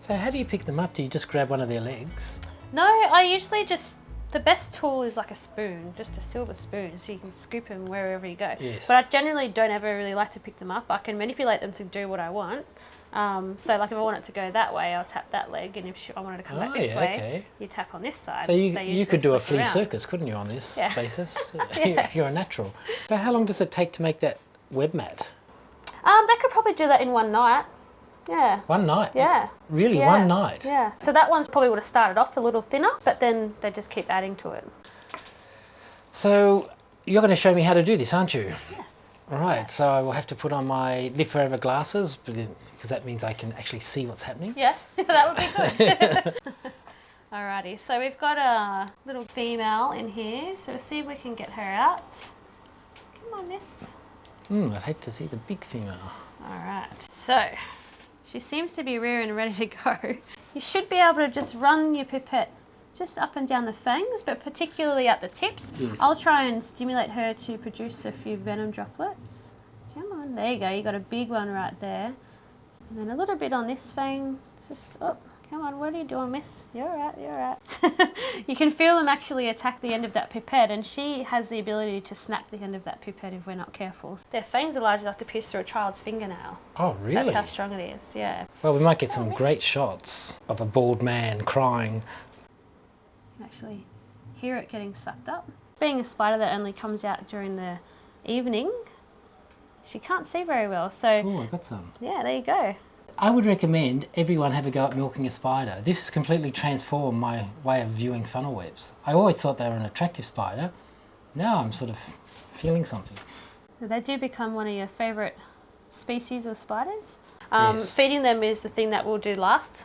So how do you pick them up? Do you just grab one of their legs? No, I usually just, the best tool is like a spoon, just a silver spoon, so you can scoop them wherever you go. Yes. But I generally don't ever really like to pick them up. I can manipulate them to do what I want. So like if I want it to go that way, I'll tap that leg, and if I wanted to come back this way, okay. you tap on this side. So you could do a flea around. circus, couldn't you, on this basis? Yeah. You're a natural. So how long does it take to make that web mat? They could probably do that in one night. Yeah. One night? Yeah. Really, Yeah. one night? Yeah. So that one's probably would have started off a little thinner, but then they just keep adding to it. So you're going to show me how to do this, aren't you? Yes. All right, so I will have to put on my live forever glasses because that means I can actually see what's happening. Yeah, that would be good. Alrighty, so we've got a little female in here, so we'll see if we can get her out. Come on, miss. I'd hate to see the big female. Alright, so she seems to be rearing and ready to go. You should be able to just run your pipette just up and down the fangs, but particularly at the tips. Yes. I'll try and stimulate her to produce a few venom droplets. Come on, there you go, you got a big one right there. And then a little bit on this fang. Just, oh, come on, what are you doing, miss? You're right, you're right. You can feel them actually attack the end of that pipette, and she has the ability to snap the end of that pipette if we're not careful. Their fangs are large enough to pierce through a child's fingernail. Oh, really? That's how strong it is, yeah. Well, we might get some great shots of a bald man crying. You can actually hear it getting sucked up. Being a spider that only comes out during the evening, she can't see very well, so... Oh, I got some. Yeah, there you go. I would recommend everyone have a go at milking a spider. This has completely transformed my way of viewing funnel webs. I always thought they were an attractive spider. Now I'm sort of feeling something. They do become one of your favourite species of spiders. Yes. Feeding them is the thing that we'll do last.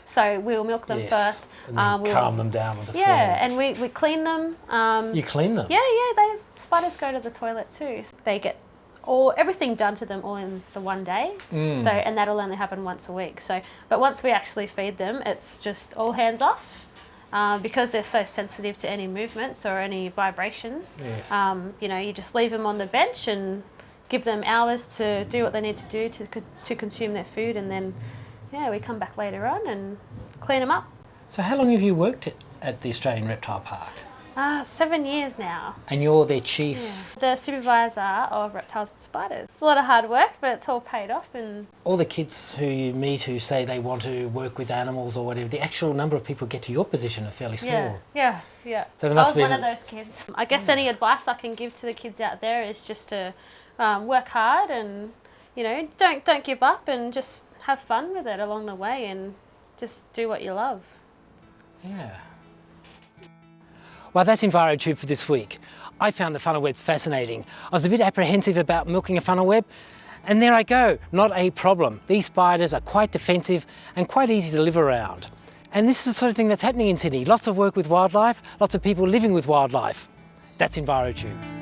So we'll milk them first. And then calm them down with the Yeah, food. and we clean them. You clean them? Yeah, spiders go to the toilet too. They get everything done to them all in the one day. So, and that'll only happen once a week. So, but once we actually feed them, it's just all hands off. Because they're so sensitive to any movements or any vibrations. Yes. You know, you just leave them on the bench and give them hours to do what they need to do to consume their food, and then we come back later on and clean them up. So how long have you worked at the Australian Reptile Park? 7 years now. And you're their chief? Yeah. The supervisor of reptiles and spiders. It's a lot of hard work, but it's all paid off. And all the kids who you meet who say they want to work with animals or whatever, the actual number of people who get to your position are fairly small. Yeah. So there must be one of those kids. I guess any advice I can give to the kids out there is just to work hard and, you know, don't give up, and just have fun with it along the way, and just do what you love. Yeah. Well, that's Envirotube for this week. I found the funnel web fascinating. I was a bit apprehensive about milking a funnel web, and there I go, not a problem. These spiders are quite defensive and quite easy to live around. And this is the sort of thing that's happening in Sydney. Lots of work with wildlife, lots of people living with wildlife. That's Envirotube.